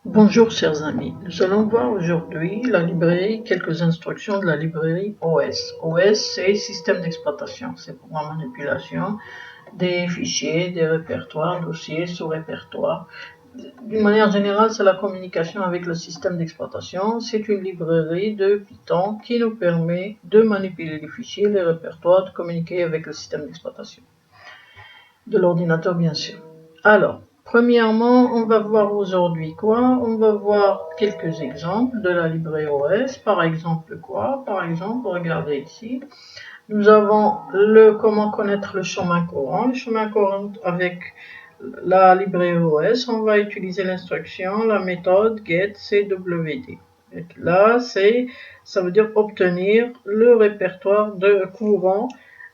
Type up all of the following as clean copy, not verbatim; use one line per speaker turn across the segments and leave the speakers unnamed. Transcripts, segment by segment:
Bonjour chers amis, nous allons voir aujourd'hui la librairie, quelques instructions de la librairie OS. OS c'est système d'exploitation, c'est pour la manipulation des fichiers, des répertoires, dossiers, sous-répertoires. D'une manière générale, c'est la communication avec le système d'exploitation. C'est une librairie de Python qui nous permet de manipuler les fichiers, les répertoires, de communiquer avec le système d'exploitation de l'ordinateur bien sûr. Alors, premièrement, on va voir aujourd'hui quoi? On va voir quelques exemples de la librairie OS. Par exemple quoi? Par exemple, regardez ici. Nous avons le comment connaître le chemin courant. Le chemin courant avec la librairie OS, on va utiliser l'instruction, la méthode getCwd. Et là, ça veut dire obtenir le répertoire de courant,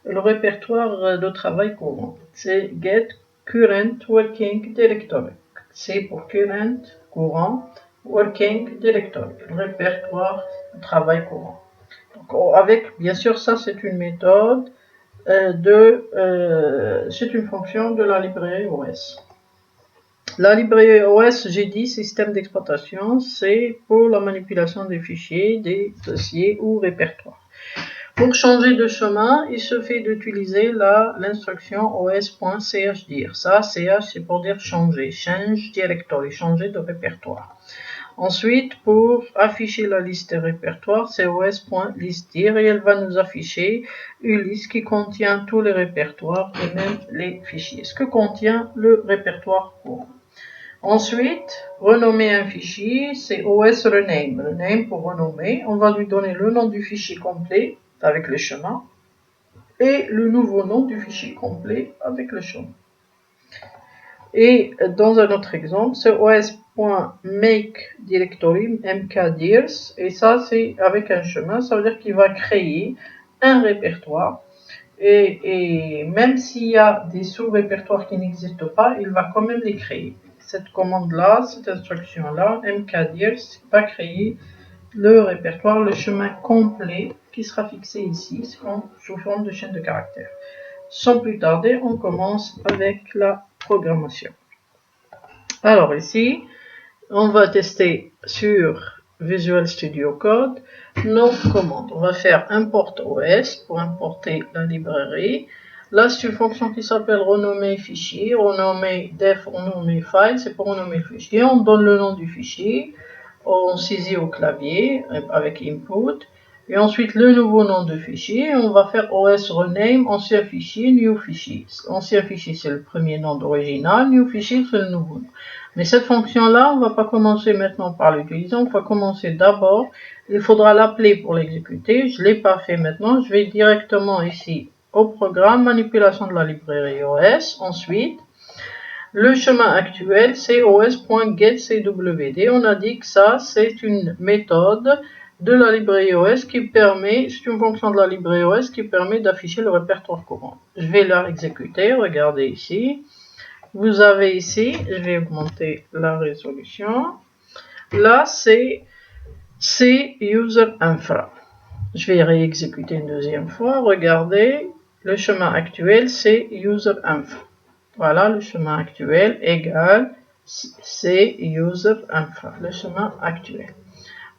le répertoire de travail courant. C'est get current working directory. C'est pour current, courant, working directory, le répertoire de travail courant. Donc, avec, bien sûr, ça c'est une méthode c'est une fonction de la librairie OS. La librairie OS, j'ai dit, système d'exploitation, c'est pour la manipulation des fichiers, des dossiers ou répertoires. Pour changer de chemin, il suffit d'utiliser l'instruction os.chdir. Ça, ch, c'est pour dire changer, change directory, changer de répertoire. Ensuite, pour afficher la liste des répertoires, c'est os.listdir et elle va nous afficher une liste qui contient tous les répertoires et même les fichiers. Ce que contient le répertoire courant. Ensuite, renommer un fichier, c'est os rename. Rename pour renommer. On va lui donner le nom du fichier complet avec le chemin et le nouveau nom du fichier complet avec le chemin. Et dans un autre exemple, c'est os.makeDirectory, mkdirs, et ça c'est avec un chemin, ça veut dire qu'il va créer un répertoire, et même s'il y a des sous-répertoires qui n'existent pas, il va quand même les créer. Cette commande-là, cette instruction-là, mkdirs, va créer le répertoire, le chemin complet qui sera fixé ici sous forme de chaîne de caractères. Sans plus tarder, on commence avec la programmation. Alors ici, on va tester sur Visual Studio Code nos commandes. On va faire import OS pour importer la librairie. Là, c'est une fonction qui s'appelle renommer fichier, renommer def, renommer file, c'est pour renommer le fichier. On donne le nom du fichier, on saisit au clavier avec input. Et ensuite, le nouveau nom de fichier, on va faire os rename, ancien fichier, new fichier. Ancien fichier, c'est le premier nom d'original, new fichier, c'est le nouveau nom. Mais cette fonction-là, on ne va pas commencer maintenant par l'utiliser, on va commencer d'abord. Il faudra l'appeler pour l'exécuter. Je ne l'ai pas fait maintenant, je vais directement ici au programme, manipulation de la librairie OS. Ensuite, le chemin actuel, c'est os.getCwd. On a dit que ça, c'est une méthode de la librairie OS qui permet, c'est une fonction de la librairie OS qui permet d'afficher le répertoire courant. Je vais la exécuter, regardez ici. Vous avez ici, je vais augmenter la résolution. Là, c'est user infra. Je vais réexécuter une deuxième fois. Regardez, le chemin actuel, c'est user infra. Voilà, le chemin actuel égale c'est user infra, le chemin actuel.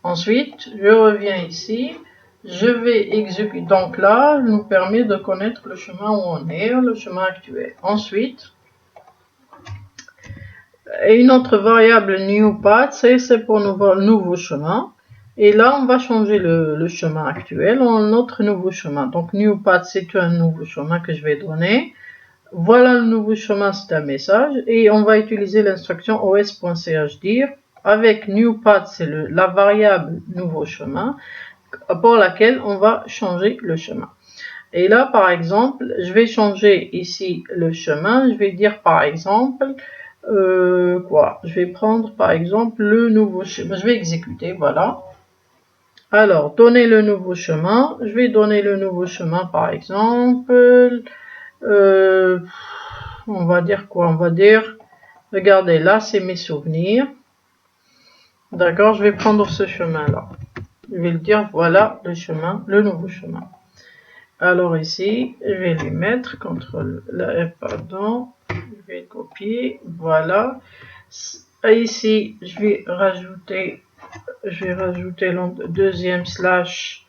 Ensuite, je reviens ici, je vais exécuter. Donc là, nous permet de connaître le chemin où on est, le chemin actuel. Ensuite, une autre variable newPath, c'est pour nouveau chemin. Et là, on va changer le chemin actuel en notre nouveau chemin. Donc, newPath, c'est un nouveau chemin que je vais donner. Voilà le nouveau chemin, c'est un message. Et on va utiliser l'instruction os.chdir. Avec newPath, c'est la variable nouveau chemin pour laquelle on va changer le chemin. Et là, par exemple, je vais changer ici le chemin. Je vais dire, par exemple, je vais prendre, par exemple, le nouveau chemin. Je vais exécuter, voilà. Alors, donner le nouveau chemin. Je vais donner le nouveau chemin, par exemple. On va dire quoi? On va dire, regardez, là, c'est mes souvenirs. D'accord, je vais prendre ce chemin-là. Je vais le dire, voilà le chemin, le nouveau chemin. Alors ici, je vais lui mettre, je vais copier, voilà. Et ici, je vais rajouter le deuxième slash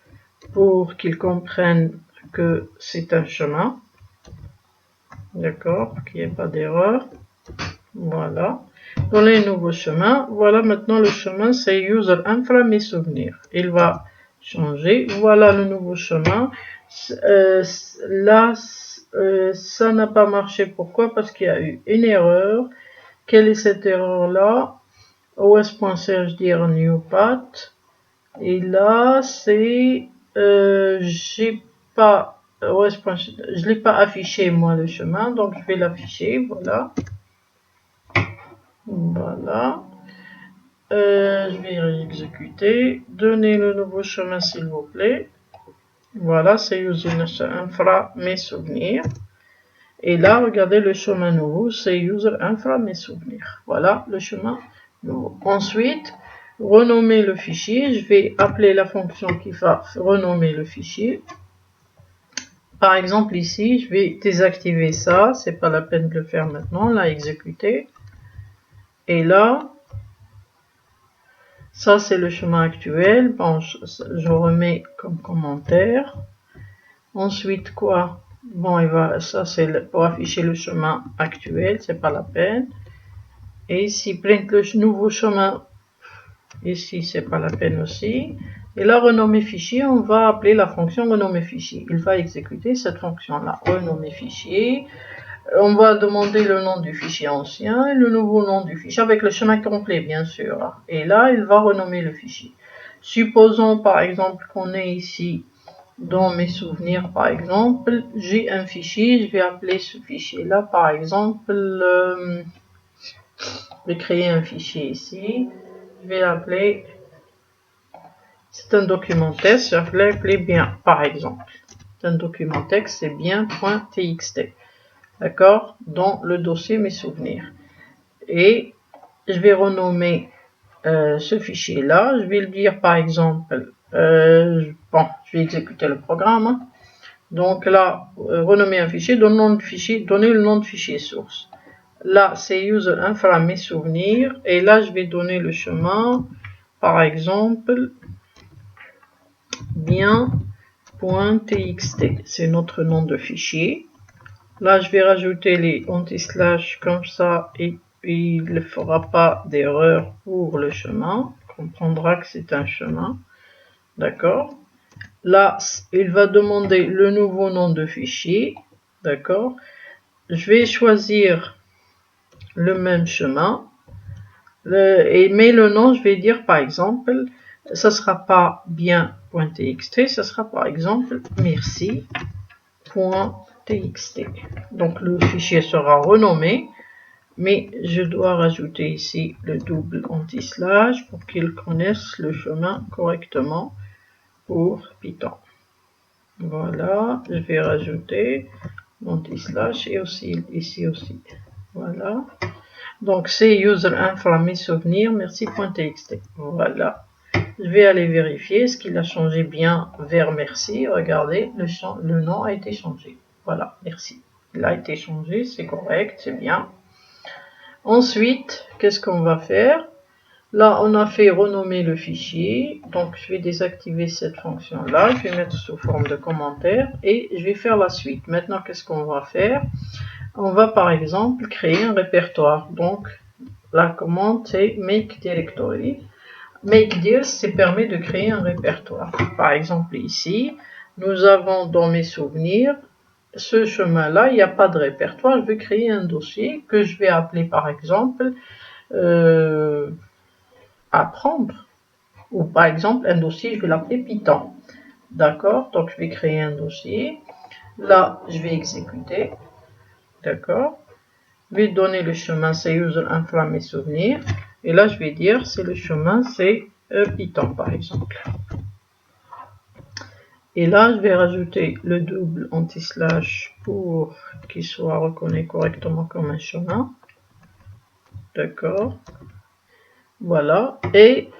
pour qu'ils comprennent que c'est un chemin. D'accord, qu'il n'y ait pas d'erreur. Voilà. Dans les nouveaux chemins, voilà maintenant le chemin, c'est user infra mes souvenirs. Il va changer. Voilà le nouveau chemin. Là, ça n'a pas marché. Pourquoi? Parce qu'il y a eu une erreur. Quelle est cette erreur-là? os.serge dire new path. Et là, c'est j'ai pas je l'ai pas affiché moi le chemin, donc je vais l'afficher. Voilà. Voilà. Je vais exécuter. Donnez le nouveau chemin s'il vous plaît. Voilà, c'est user infra mes souvenirs. Et là, regardez le chemin nouveau, c'est user infra mes souvenirs. Voilà le chemin nouveau. Ensuite, renommer le fichier. Je vais appeler la fonction qui va renommer le fichier. Par exemple, ici, je vais désactiver ça. C'est pas la peine de le faire maintenant. Là, exécuter. Et là, ça, c'est le chemin actuel. Bon, je remets comme commentaire. Ensuite, quoi? Bon, ça, c'est pour afficher le chemin actuel. C'est pas la peine. Et ici, print le nouveau chemin. Ici, c'est pas la peine aussi. Et là, renommer fichier, on va appeler la fonction renommer fichier. Il va exécuter cette fonction-là. Renommer fichier. On va demander le nom du fichier ancien et le nouveau nom du fichier avec le chemin complet, bien sûr. Et là, il va renommer le fichier. Supposons, par exemple, qu'on est ici dans mes souvenirs, par exemple. J'ai un fichier, je vais appeler ce fichier-là, par exemple. Je vais créer un fichier ici. Je vais l'appeler. C'est un document texte, je vais l'appeler bien, par exemple. C'est un document texte, c'est bien.txt. D'accord, dans le dossier mes souvenirs. Et je vais renommer ce fichier là, je vais le dire par exemple, bon, je vais exécuter le programme. Hein. Donc là, renommer un fichier, donner le nom de fichier source. Là, c'est user infra mes souvenirs, et là, je vais donner le chemin, par exemple, bien.txt, c'est notre nom de fichier. Là, je vais rajouter les anti-slash comme ça et il ne fera pas d'erreur pour le chemin. Il comprendra que c'est un chemin. D'accord. Là, il va demander le nouveau nom de fichier. D'accord. Je vais choisir le même chemin. Mais le nom, je vais dire par exemple, ça ne sera pas bien.txt, ça sera par exemple merci.txt. Donc le fichier sera renommé, mais je dois rajouter ici le double anti-slash pour qu'il connaisse le chemin correctement pour Python. Voilà, je vais rajouter l'anti-slash et aussi ici aussi. Voilà. Donc c'est user infra mes souvenirs, merci.txt. Voilà. Je vais aller vérifier ce qu'il a changé bien vers merci. Regardez, le nom a été changé. Voilà, merci. Il a été changé, c'est correct, c'est bien. Ensuite, qu'est-ce qu'on va faire? Là, on a fait renommer le fichier. Donc, je vais désactiver cette fonction-là. Je vais mettre sous forme de commentaire et je vais faire la suite. Maintenant, qu'est-ce qu'on va faire? On va par exemple créer un répertoire. Donc, la commande c'est make directory. Make dir, c'est permet de créer un répertoire. Par exemple, ici, nous avons dans mes souvenirs ce chemin-là, il n'y a pas de répertoire. Je vais créer un dossier que je vais appeler par exemple apprendre. Ou par exemple, un dossier, je vais l'appeler Python. D'accord? Donc, je vais créer un dossier. Là, je vais exécuter. D'accord? Je vais donner le chemin, c'est user infra mes souvenirs. Et là, je vais dire, c'est le chemin, c'est Python, par exemple. Et là, je vais rajouter le double anti-slash pour qu'il soit reconnu correctement comme un chemin. D'accord. Voilà. Et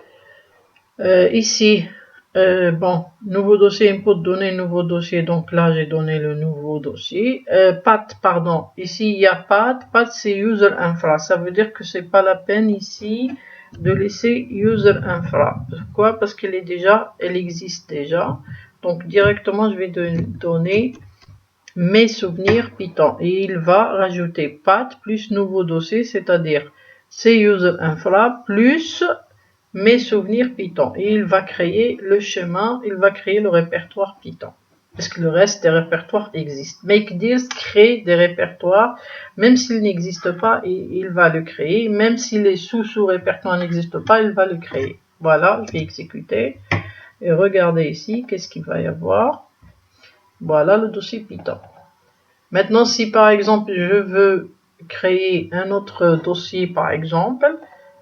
ici, Bon, nouveau dossier, input données, nouveau dossier. Donc là, j'ai donné le nouveau dossier. Path, pardon. Ici, il y a path. Path, c'est user infra. Ça veut dire que c'est pas la peine ici de laisser user infra. Pourquoi? Parce qu'elle est déjà, elle existe déjà. Donc directement, je vais donner mes souvenirs Python. Et il va rajouter path plus nouveau dossier, c'est-à-dire c'est user infra plus mes souvenirs Python. Et il va créer le chemin, il va créer le répertoire Python. Parce que le reste des répertoires existent. Makedeals crée des répertoires, même s'il n'existe pas, il va le créer. Même si les sous-répertoires n'existent pas, il va le créer. Voilà, je vais exécuter. Et regardez ici, qu'est-ce qu'il va y avoir. Voilà le dossier Python. Maintenant, si par exemple, je veux créer un autre dossier, par exemple,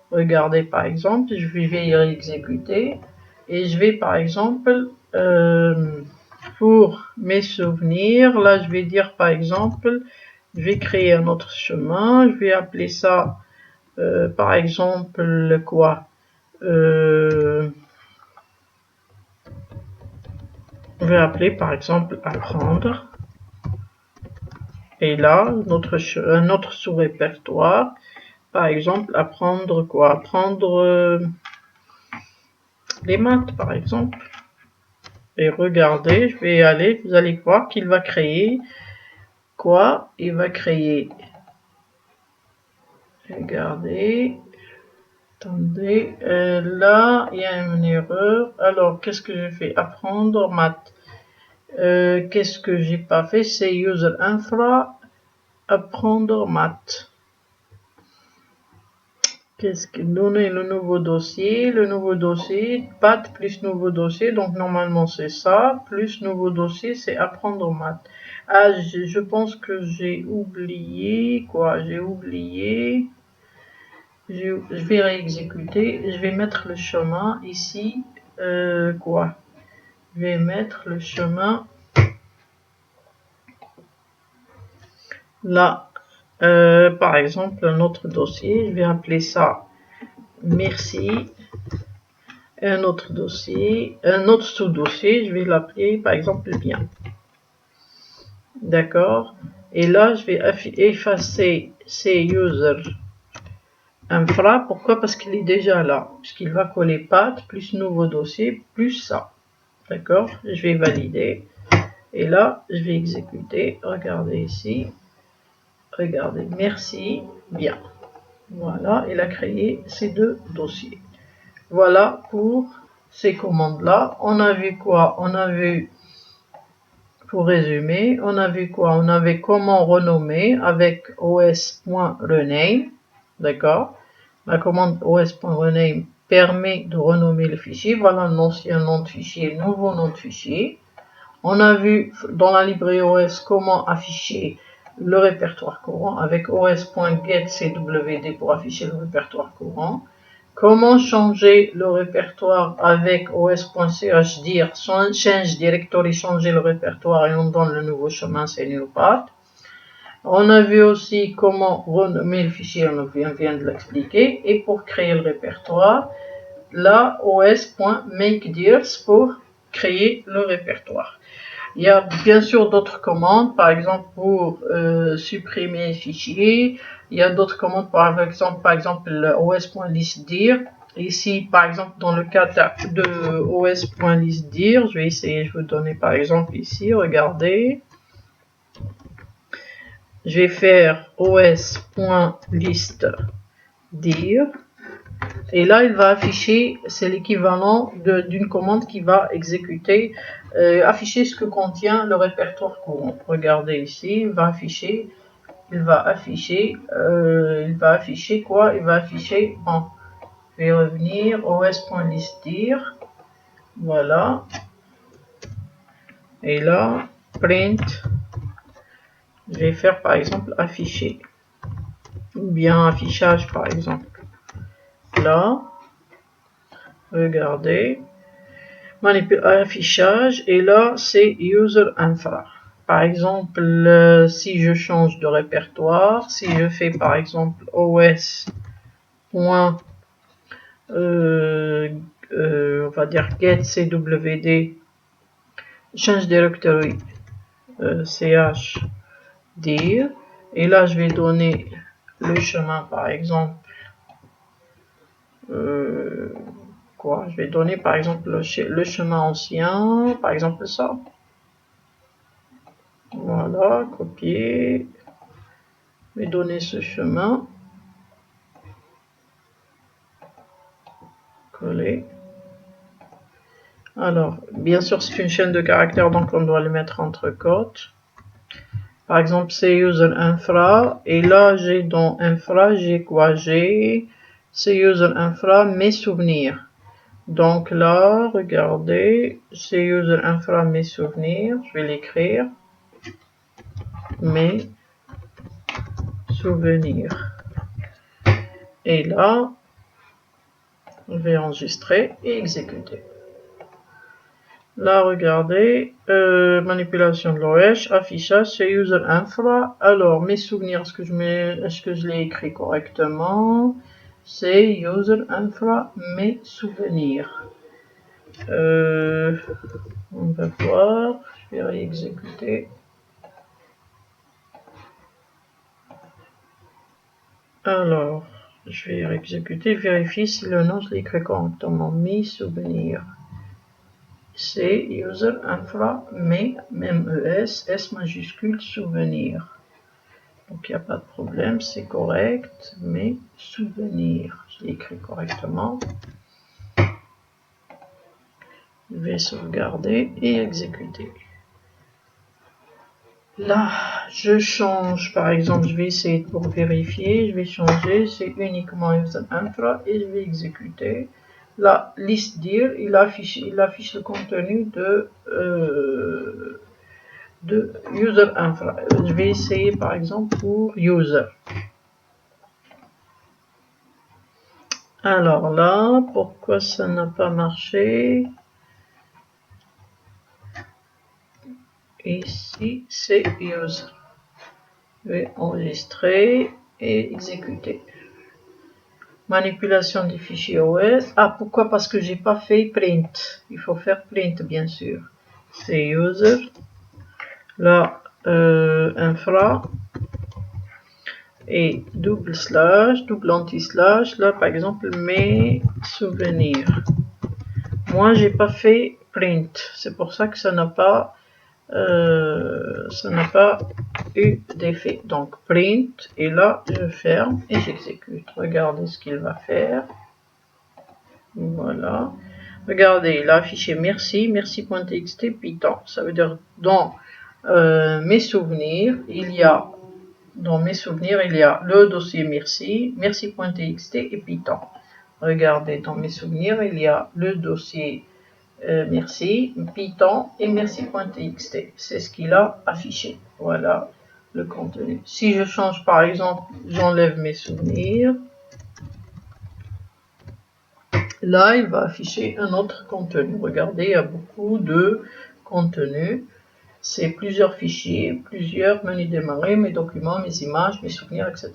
regardez par exemple, je vais exécuter et je vais par exemple, pour mes souvenirs, là je vais dire par exemple, je vais créer un autre chemin, je vais appeler ça par exemple quoi, je vais appeler par exemple apprendre. Et là, un autre sous-répertoire, par exemple, apprendre quoi? Apprendre les maths, par exemple. Et regardez, je vais aller, vous allez voir qu'il va créer quoi? Il va créer, regardez, attendez, là, il y a une erreur. Alors, qu'est-ce que j'ai fait? Apprendre maths. Qu'est-ce que j'ai pas fait? C'est user infra, apprendre maths. Qu'est-ce que donner le nouveau dossier, path plus nouveau dossier, donc normalement c'est ça, plus nouveau dossier, c'est apprendre maths. Ah, je pense que j'ai oublié, quoi, j'ai oublié, je vais réexécuter, je vais mettre le chemin ici, quoi, je vais mettre le chemin là, par exemple un autre dossier, je vais appeler ça merci. Un autre dossier, un autre sous-dossier, je vais l'appeler par exemple bien. D'accord. Et là, je vais effacer ces user infra. Pourquoi? Parce qu'il est déjà là. Puisqu'il va coller path plus nouveau dossier plus ça. D'accord. Je vais valider. Et là, je vais exécuter. Regardez ici. Regardez. Merci. Bien. Voilà. Il a créé ces deux dossiers. Voilà pour ces commandes-là. On a vu quoi? On a vu, pour résumer, on a vu quoi? On avait comment renommer avec os.rename. D'accord? La commande os.rename permet de renommer le fichier. Voilà l'ancien nom de fichier, nouveau nom de fichier. On a vu dans la librairie OS comment afficher le répertoire courant avec os.getcwd pour afficher le répertoire courant. Comment changer le répertoire avec os.chdire, change directory, changer le répertoire et on donne le nouveau chemin, c'est new path. On a vu aussi comment renommer le fichier, on vient de l'expliquer. Et pour créer le répertoire, là, os.makeDirs pour créer le répertoire. Il y a bien sûr d'autres commandes, par exemple pour supprimer fichier. Il y a d'autres commandes, par exemple os.listdir. Ici, par exemple, dans le cas de os.listdir, je vais essayer, je vais vous donner par exemple ici, regardez. Je vais faire os.listdir. Et là, il va afficher, c'est l'équivalent d'une commande qui va exécuter, afficher ce que contient le répertoire courant. Regardez ici, il va afficher quoi? Il va afficher, bon, je vais revenir, os.listdir, voilà. Et là, print, je vais faire par exemple afficher, ou bien affichage par exemple. Là, regardez, affichage, et là c'est user infra. Par exemple, si je change de répertoire, si je fais par exemple os. On va va dire get cwd change directory ch dir, et là je vais donner le chemin par exemple quoi, je vais donner par exemple le chemin ancien, par exemple ça. Voilà, copier, je vais donner ce chemin, coller. Alors, bien sûr, c'est une chaîne de caractères, donc on doit les mettre entre côtes. Par exemple, c'est user infra, et là, j'ai dans infra, j'ai quoi? J'ai c'est user infra, mes souvenirs. Donc là, regardez, c'est user infra, mes souvenirs, je vais l'écrire. Mes souvenirs. Et là, je vais enregistrer et exécuter. Là, regardez, manipulation de l'OS, affichage, c'est user infra. Alors, mes souvenirs, est-ce que je l'ai écrit correctement? C'est user infra, mes souvenirs. On va voir, je vais réexécuter. Alors, je vais réexécuter, vérifier si le nom je l'ai écrit correctement. Mes souvenirs. C'est user infra, mes, même ES, S majuscule, souvenir. Donc il n'y a pas de problème, c'est correct, mes souvenirs. Je l'ai écrit correctement. Je vais sauvegarder et exécuter. Là, je change, par exemple, je vais essayer pour vérifier, je vais changer, c'est uniquement user infra et je vais exécuter. Là, list dir, il affiche le contenu de user infra. Je vais essayer par exemple pour user. Alors là, pourquoi ça n'a pas marché? Ici, c'est user. Je vais enregistrer et exécuter. Manipulation des fichiers OS. Ah, pourquoi? Parce que j'ai pas fait print. Il faut faire print, bien sûr. C'est user. Là, infra. Et double slash, double anti-slash. Là, par exemple, mes souvenirs. Moi, j'ai pas fait print. C'est pour ça que ça n'a pas eu d'effet. Donc print, et là je ferme et j'exécute. Regardez ce qu'il va faire. Voilà. Regardez, il a affiché merci, merci.txt Python. Ça veut dire dans mes souvenirs, il y a le dossier merci, merci.txt et Python. Regardez, dans mes souvenirs, il y a le dossier merci, Python et merci.txt. C'est ce qu'il a affiché. Voilà le contenu. Si je change par exemple, j'enlève mes souvenirs. Là, il va afficher un autre contenu. Regardez, il y a beaucoup de contenu. C'est plusieurs fichiers, plusieurs menus démarrer, mes documents, mes images, mes souvenirs, etc.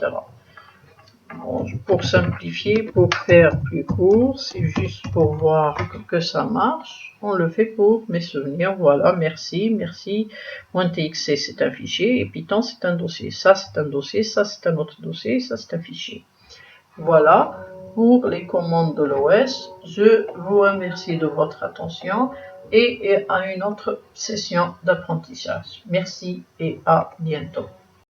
Bon, pour simplifier, pour faire plus court, c'est juste pour voir que ça marche. On le fait pour mes souvenirs. Voilà, merci, merci.txt c'est un fichier et Python c'est un dossier. Ça c'est un dossier, ça c'est un autre dossier, ça c'est un fichier. Voilà pour les commandes de l'OS. Je vous remercie de votre attention et à une autre session d'apprentissage. Merci et à bientôt.